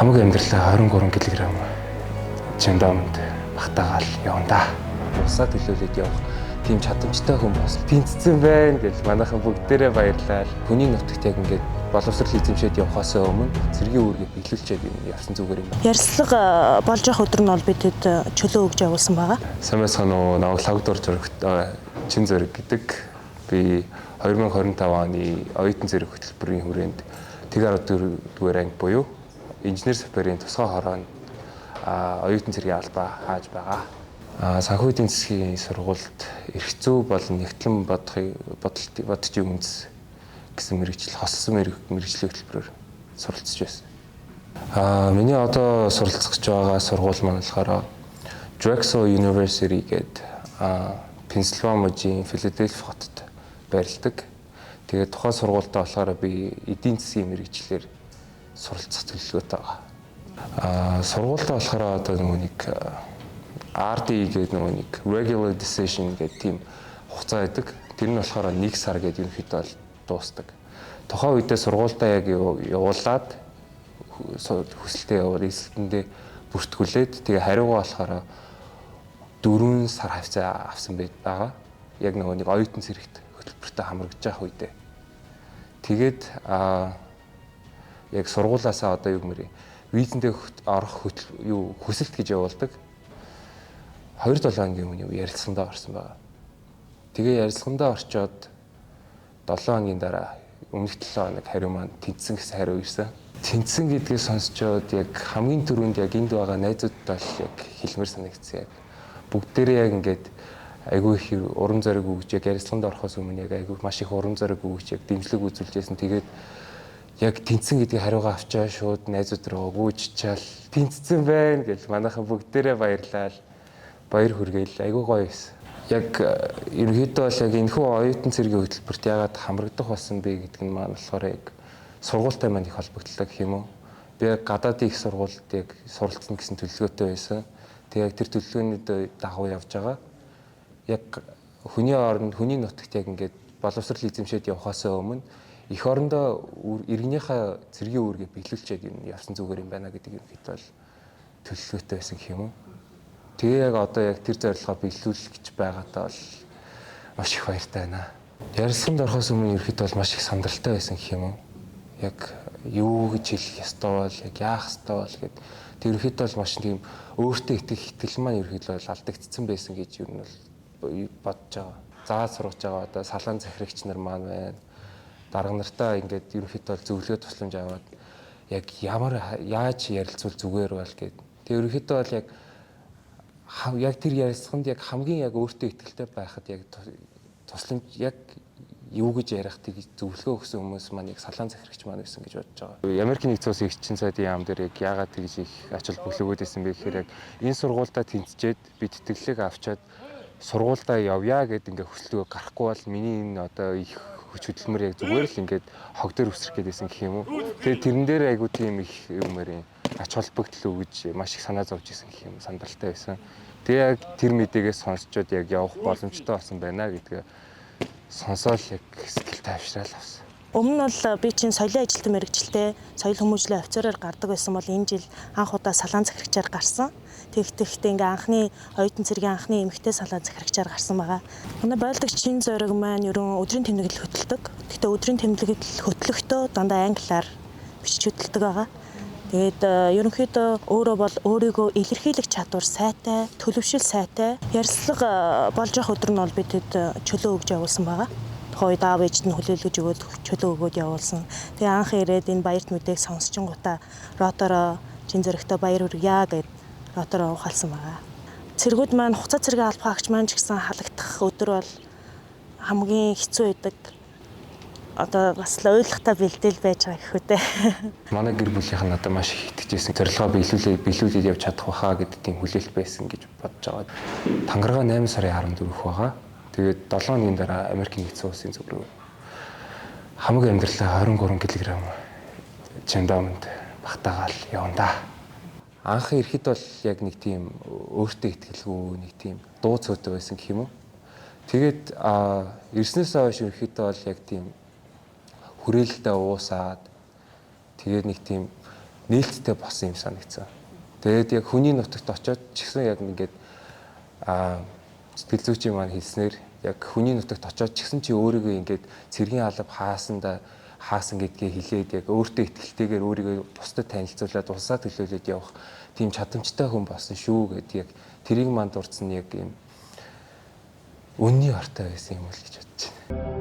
Хамаг амьдралаа 23 кг жиндомд багтаагаал явна да. Усаа төлөөлөд явах тийм чадамжтай хүн бас тэнцсэн байна гэж манайхан бүгдээрээ баярлалаа. Хүний нутагт яг ингээд боловсрол эзэмшээд явхаас өмнө цэргийн үүргээ биелүүлчихэд явсан зүгээр юм байна. Ярилцлага болж явах өдөр нь бол бидэд чөлөө өгж явуулсан байгаа. Сайн байцгаана уу? Намайг Лавдор зөрөгт Чин Зөрөг гэдэг. Би 2025 оны оюутан зэрэг хөтөлбөрийн хүрээнд тэг 14 дугаар анги буюу инженер саперийн тусгай хороонд оюутан зэргийн албаа хааж байгаа. Санхүү эдийн засгийн сургуульд эрх зүй болон нэгтлэн бодолтын үндэс гэсэн мэргэжил хоссон мэргэжлийн хөтөлбөрөөр суралцж байсан. Миний одоо суралцах гэж байгаа сургууль маань болохоор Drexel University гэдэг Пенсильвани мужийн Филадельфи хотод байрладаг. Тэгээд тухайн сургуультай болохоор би эдийн засгийн мэргэжлэр суралцах төлөвлөгөөтэй байгаа. Сургуультай болохоор одоо нэг RD гэдэг нэг regular decision гэдэг тийм хугацаа байдаг. Тэр нь болохоор 1 сар гэдэг ерөнхийдөө бол дуустдаг. Тухайн үедээ сургуультай яг явуулаад хүсэлтээ явуул эсэлтэндээ бүртгүүлээд тэгээ хариугаа болохоор 4 сар хавцаа авсан байгаа. Яг нэг оюутан зэрэгт хөтөлбөртөө хамрагдаж явах үедээ. Тэгээд яг сургуулаасаа одоо юу гэмээр визэндээ орох хүсэлт гэж явуулдаг. 2-7 хоногийн өмнө ярилцлагандаа орсон байгаа. Тэгээ ярилцлагандаа орчоод 7 хоногийн дараа өмнөх 7 хоног хариу маань тэнцсэн гэсэн хариу ирсэн. Тэнцсэн гэдгийг сонсчоод яг хамгийн түрүүнд яг энд байгаа найзуудтай л яг хэлмээр санагдсан. Яг бүгдээрээ яг ингээд айгүй их урам зориг өгч яг ярилцлаганд орохоос өмнө яг айгүй маш их урам зориг өгч яг дэмжлэг үзүүлжсэн. Тэгээд яг тэнцсэн гэдгийг хариугаа авчаа шууд найзууд руу гүйжчаал тэнцсэн байна гэж манайхан бүгдээрээ баярлалаа. Баяр хүргээл айгүй гоё байсан. Яг ерөнхийдөө бол яг энэхүү оюутан цэргийн хөтөлбөрт яагаад хамрагдах болсон бэ гэдэг нь маань болохоор яг сургуультай маань их холбогдлоо гэх юм уу. Би яг гадаадын их сургуульд яг суралцсан гэсэн төлөвлөгөөтэй байсан. Тэгээ яг тэр төлөвлөгөөний дагуу явж байгаа. Яг хүний оронд хүний нутагт яг ингээд боловсрол эзэмшээд явхаас өмнө эх орондоо иргэнийхээ цэргийн үүргээ биелүүлчихэд явсан зүгээр юм байна гэдэг ерөнхийдөө бол төлөвлөгөөтэй байсан гэх юм уу. Тэгээ яг одоо яг тэр зорилгоо биелүүлэх гэж байгаадаа бол маш их баяртай байна. Ярилцлаганд орохоос өмнө ерөнхийдөө бол маш их сандралтай байсан гэх юм уу. Яг юу гэж хэлэх ёстой бол яг яах ёстой бол гэд тэр ерөнхийдөө бол маш тийм өөртөө итгэл маань ерөнхийдөө бол алдагдсан байсан гэж юу нь бол бодож байгаа. Зааж сургаж байгаа одоо салаан захирагч нар маань байна. Дарга нартаа ингээд ерөнхийдөө бол зөвлөгөө тусламж аваад яг яаж ярилцвал зүгээр бол гэд. Тэр ерөнхийдөө бол яг тэр ярилцлаганд яг хамгийн яг өөртөө итгэлтэй байхад яг тусламж яг юу гэж ярихтыг зөвлөгөө өгсөн хүмүүс маань яг салаан захирагч маань байсан гэж бодож байгаа. Америкийн нэгдсэн улсын эгчин сайдын яам дээр яг яагаад тэгж их ач холбогдлогод байсан бэ гэхээр яг энэ сургуультай тэнцчээд би тэтгэлэг авчаад сургуультай явъя гэд ингээ хүсэлтөө гарахгүй бол миний энэ одоо их хүч хөдөлмөр яг зүгээр л ингээд хог дээр үсрэх гэдээсэн гэх юм уу. Тэгээ тэрэн дээр айгуу тийм их юмэрийн ач холбогдол өгж маш их санаа зовж исэн гэх юм сандралтай байсан. Тэгээ яг тэр мэдээгээс сонсчод яг явах боломжтой болсон байна гэдгээ сонсоол яг сэтгэл тайвшраал авсан. Өмнө нь бол би чинь соёлын ажилтан мэргэжилтэй соёл хүмүүжлийн офицераар гардаг байсан бол энэ жил анх удаа салаан захирагчаар гарсан. Тэгэхдээ ингээ анхны оюутан цэргийн анхны эмэгтэй салаан захирагчаар гарсан байгаа. Манай байлдагч Чин Зөрөг маань ерөн өдрийн тэмдэглэл хөтэлдэг. Гэхдээ өдрийн тэмдэглэл хөтлөхдөө дандаа англиар бичиж хөтэлдэг байгаа. Тэгээд ерөнхийдөө өөрөө бол өөрийгөө илэрхийлэх чадвар сайтай, төлөвшил сайтай. Ярилцлага болж явах өдөр нь бол бидэд чөлөө өгж явуулсан байгаа. Тухайд аав ээжд нь хүлээлгэж өгөөд чөлөө өгөөд явуулсан. Тэгээ анх ирээд энэ баярт мэдээг сонсчингуудаа ротороо Чин Зөрөгтэй баяр хүргье гэд ротороо ухаалсан байгаа. Цэргүүд маань хуцаа цэргийн албаа агч маань ч гэсэн халагдах өдөр бол хамгийн хэцүү байдаг. Одоо бас л ойлгохтой бэлдээл байж байгаа гэх үү те. Манай гэр бүлийнх нь одоо маш их итгэжсэн. Зорилгоо биелүүлээд явж чадах байхаа гэдэг тийм хүлээлт байсан гэж бодож байгаа. Тангараа 8 сарын 14-нд байгаа. Тэгээд 7 хоногийн дараа Америкийн нэгдсэн улсын зүг рүү хамаг амьдралаа 23 кг жиндомд багтаагаал явна да. Анх ирэхэд бол яг нэг тийм өөртөө итгэлгүй нэг тийм дуу цөөтэй байсан гэх юм уу. Тэгээд ирснээс хойш ирэхэд бол яг тийм хүрээлэлтэй уусаад тэгээд нэг тийм нээлттэй болсон юм санагдсан. Тэгээд яг хүний нутагт очиод ч гэсэн яг ингээд сэтгэл зүйчийн маань хэлснээр яг хүний нутагт очиод ч гэсэн чи өөрийгөө ингээд цэргийн алба хаасан гэдгээ хэлээд яг өөртөө ихтэйгээр өөрийгөө бусдад танилцуулаад улсаа төлөөлөд явах тийм чадамжтай хүн болсон шүү гэдэг яг тэрийг манд дурдсан яг юм үнний ортой байсан юм уу гэж бодож байна.